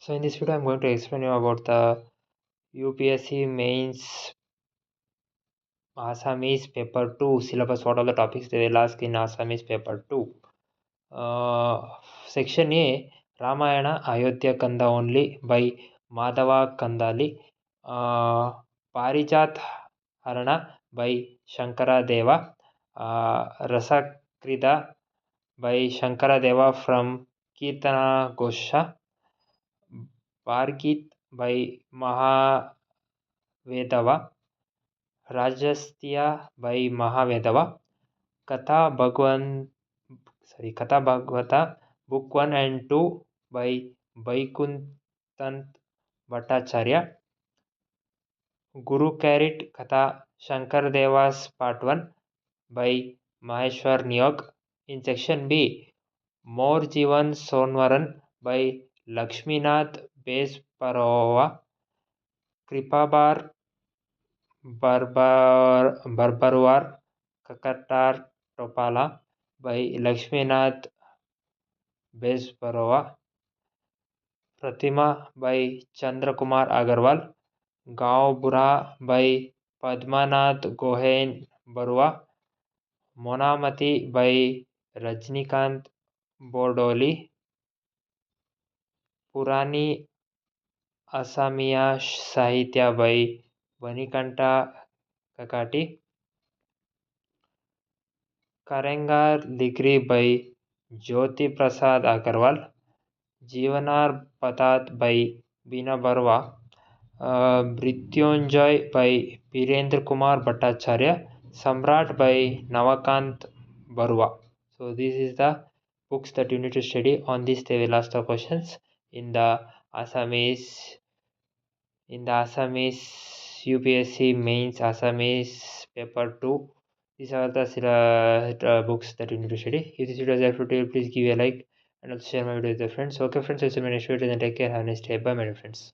So in this video, I'm going to explain you about the UPSC mains Assamese paper 2 syllabus. What are the topics they will ask in Assamese paper 2? Section A, Ramayana Ayodhya Kanda only by Madhava Kandali. Parijat Harana by Shankara Deva. Rasakrida by Shankara Deva from Kirtana Gosha. Bargit by Mahavedava. Rajasthiya by Mahavedava. Katha Bhagavata Book 1 and 2 by Vaikunthant Bhattacharya. Guru Karit Katha Shankar Devas Part 1 by Maheshwar Niyog. In section B, More Jivan Sonwaran by Lakshminath Besparova. Kripabar Barbarwar Kakatar Topala by Lakshminath Besparova. Pratima by Chandrakumar Agarwal. Gaon Bura by Padmanath Gohain Barua. Monamati by Rajnikant Bordoli. Purani Asamiya Sahitya by Vanikanta Kakati. Karangar Degree by Jyoti Prasad Agarwal. Jeevanar Patat by Bina Barwa. Mrityunjay by Birendra Kumar Bhattacharya. Samrat by Navakant Barwa. So this is the books that you need to study. On this they will ask the questions in the Assamese UPSC mains Assamese paper 2. These are the books that you need to study. If this video is helpful to you, please give a like and also share my video with your friends. Okay friends, I'll see you in my next video. Then take care. Have a nice day. Bye my dear friends.